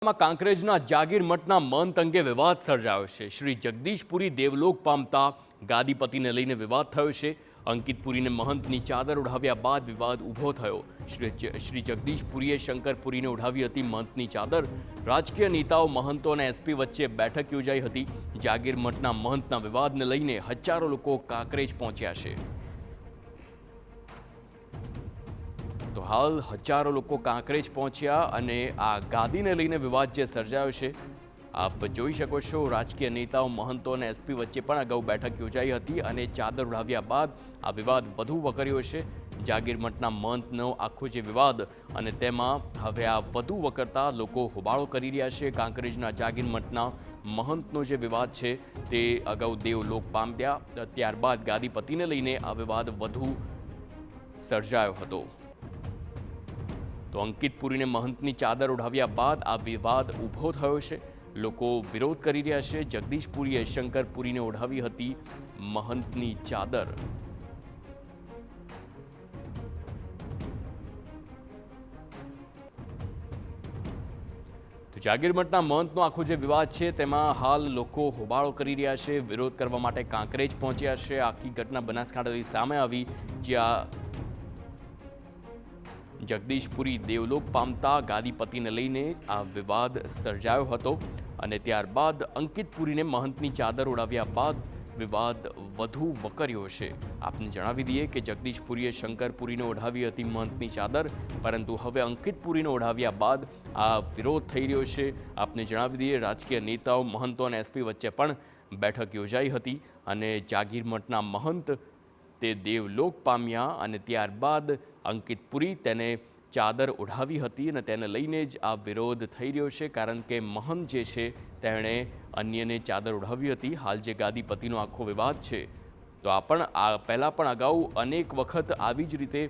બનાસકાંઠામાં કાંકરેજના જાગીર મઠના મહંત અંગે વિવાદ સર્જાયો છે। શ્રી જગદીશપુરી દેવલોક પામતા ગાદીપતિને લઈને વિવાદ થયો છે। અંકિતપુરીને મહંતની ચાદર ઉડાવ્યા બાદ વિવાદ ઊભો થયો। શ્રી જગદીશપુરીએ શંકરપુરીને ઉડાવી હતી મહંતની ચાદર। રાજકીય નેતાઓ, મહંતો અને એસપી વચ્ચે બેઠક યોજાઈ હતી। જાગીર મઠના મહંતના વિવાદને લઈને હજારો લોકો કાંકરેજ પહોંચ્યા છે। તો હાલ હજારો લોકો કાંકરેજ પહોંચ્યા અને આ ગાદીને લઈને વિવાદ જે સર્જાયો છે આપ જોઈ શકો છો। રાજકીય નેતાઓ, મહંતો અને એસપી વચ્ચે પણ અગાઉ બેઠક યોજાઈ હતી અને ચાદર ઉડાવ્યા બાદ આ વિવાદ વધુ વકર્યો છે। જાગીર મઠના મહંતનો આખો જે વિવાદ અને તેમાં હવે આ વધુ વકરતા લોકો હોબાળો કરી રહ્યા છે। કાંકરેજના જાગીર મઠના મહંતનો જે વિવાદ છે તે અગાઉ દેવલોક પામ્યા, ત્યારબાદ ગાદીપતિને લઈને આ વિવાદ વધુ સર્જાયો હતો। તો અંકિતપુરીને મહંતની ચાદર ઉડાવ્યા બાદ આ વિવાદ ઊભો થયો છે। લોકો વિરોધ કરી રહ્યા છે। જગદીશપુરીએ શંકરપુરીને ઉડાવી હતી મહંતની ચાદર। તો જાગીર મઠના મહંતનો આખો જે વિવાદ છે તેમાં હાલ લોકો હોબાળો કરી રહ્યા છે, વિરોધ કરવા માટે કાંકરેજ પહોંચ્યા છે। આખી ઘટના બનાસકાંઠાથી સામે આવી, જ્યાં જગદીશપુરી દેવલોક પામતા ગાદીપતિને લઈને આ વિવાદ સર્જાયો હતો અને ત્યારબાદ અંકિતપુરીને મહંતની ચાદર ઉડાવ્યા બાદ વિવાદ વધુ વકર્યો છે। આપને જણાવી દઈએ કે જગદીશપુરીએ શંકરપુરીને ઉડાવી હતી મહંતની ચાદર, પરંતુ હવે અંકિતપુરીને ઉડાવ્યા બાદ આ વિરોધ થઈ રહ્યો છે। આપને જણાવી દઈએ રાજકીય નેતાઓ, મહંતો અને એસપી વચ્ચે પણ બેઠક યોજાઈ હતી અને જાગીર મઠના મહંત તે દેવલોક પામ્યા અને ત્યારબાદ અંકિતપુરી તેને ચાદર ઉડાવી હતી અને તેને લઈને જ આ વિરોધ થઈ રહ્યો છે, કારણ કે મહંત જે છે તેણે અન્યને ચાદર ઉડાવી હતી। હાલ જે ગાદીપતિનો આખો વિવાદ છે તો આ પહેલાં પણ અગાઉ અનેક વખત આવી જ રીતે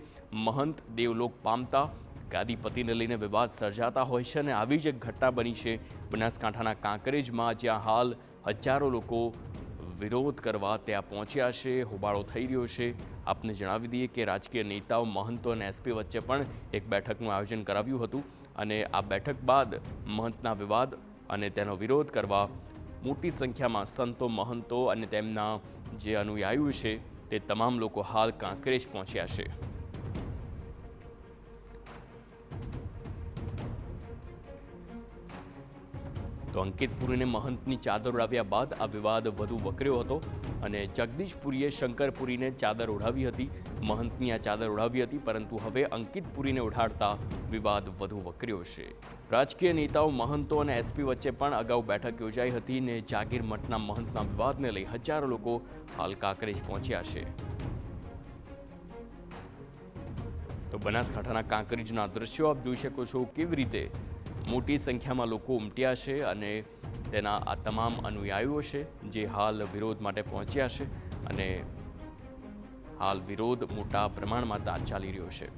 મહંત દેવલોક પામતા ગાદીપતિને લઈને વિવાદ સર્જાતા હોય છે અને આવી જ એક ઘટના બની છે બનાસકાંઠાના કાંકરેજમાં, જ્યાં હાલ હજારો લોકો વિરોધ કરવા ત્યાં પહોંચ્યા છે, હોબાળો થઈ રહ્યો છે। આપને જણાવી દઈએ કે રાજકીય નેતાઓ, મહંતો અને એસપી વચ્ચે પણ એક બેઠકનું આયોજન કરાવ્યું હતું અને આ બેઠક બાદ મહંતના વિવાદ અને તેનો વિરોધ કરવા મોટી સંખ્યામાં સંતો, મહંતો અને તેમના જે અનુયાયીઓ છે તે તમામ લોકો હાલ કાંકરેજ પહોંચ્યા છે। તો અંકિતપુરીને મહંતની ચાદર ઉડાવ્યા બાદ આ વિવાદ વધુ વકર્યો હતો અને જગદીશપુરીએ શંકરપુરીને ચાદર ઉડાવી હતી, મહંતની આ ચાદર ઉડાવી હતી, પરંતુ હવે અંકિતપુરીને ઉડાડતા વિવાદ વધુ વકર્યો છે। રાજકીય નેતાઓ, મહંતો અને એસપી વચ્ચે પણ અગાઉ બેઠક યોજાઈ હતી ને જાગીર મઠના મહંતના વિવાદને લઈ હજારો લોકો હાલ કાંકરેજ પહોંચ્યા છે। તો બનાસકાંઠાના કાંકરેજના દ્રશ્યો આપ જોઈ શકો છો, કેવી રીતે મોટી સંખ્યામાં લોકો ઉમટ્યા છે અને તેના આ તમામ અનુયાયીઓ છે જે હાલ વિરોધ માટે પહોંચ્યા છે અને હાલ વિરોધ મોટા પ્રમાણમાં ચાલી રહ્યો છે।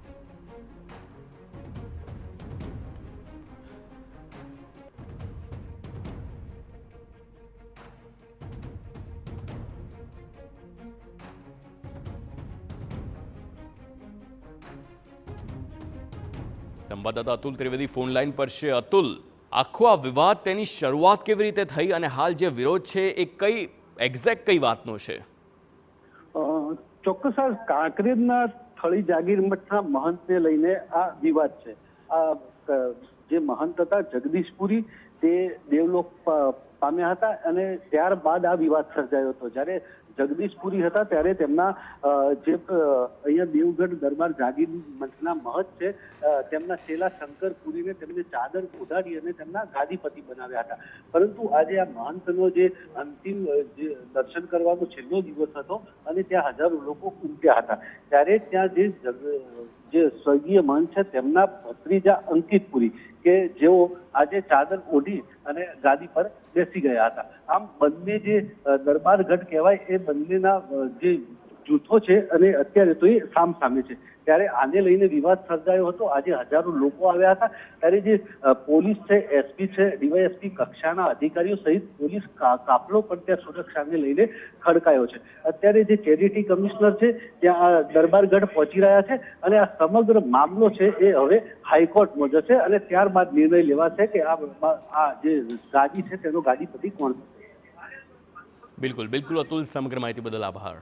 સંવાદદાતા અતુલ ત્રિવેદી ફોન લાઈન પર છે। અતુલ, આખો આ વિવાદ તેની શરૂઆત કેવી રીતે થઈ અને હાલ જે વિરોધ છે એ એક્ઝેક્ટ કઈ વાતનો છે? ચોક્કસ આ કાંકરેજના થળી જાગીર મઠના મહંતને લઈને આ વિવાદ છે। આ જે મહંત હતા જગદીશપુરી તે દેવલોક પામ્યા હતા અને ત્યારબાદ આ વિવાદ સર્જાયો હતો। જ્યારે જગદીશપુરી હતા ત્યારે તેમના જે અહીંયા દેવગઢ દરબાર જાગીર મઠના મહંત છે તેમના ચેલા શંકરપુરીને તેમને ચાદર ઉડાડી અને તેમના ગાદીપતિ બનાવ્યા હતા। પરંતુ આજે આ મહંતનો જે અંતિમ જે દર્શન કરવાનો છેલ્લો દિવસ હતો અને ત્યાં હજારો લોકો ઉમટ્યા હતા, ત્યારે ત્યાં જે સ્વર્ગીય મહંત છે તેમના ભત્રીજા અંકિતપુરી કે જેઓ આજે ચાદર ઓઢી અને ગાદી પર બેસી ગયા હતા। આમ બંને જે દરબાર ગઢ કહેવાય એ બંનેના જે જૂથો છે અને અત્યારે તો એ સામસામે છે। ત્યારે આને લઈને વિવાદ સર્જાયો હતો। આજે હજારો લોકો આવ્યા હતા ત્યારે જે પોલીસ છે, એસપી છે, ડીવાયએસપી કક્ષાના અધિકારીઓ સહિત પોલીસ કાફલો પણ ત્યાં સુરક્ષાને લઈને ખડકાયો છે। અત્યારે જે ચેરિટી કમિશનર છે ત્યાં દરબારગઢ પહોંચી રહ્યા છે અને આ સમગ્ર મામલો છે એ હવે હાઈકોર્ટમાં જશે અને ત્યારબાદ નિર્ણય લેવાશે કે આ જે ગાદી છે તેનો ગાદીપતિ કોણ છે। બિલકુલ અતુલ, સમગ્ર માહિતી બદલ આભાર।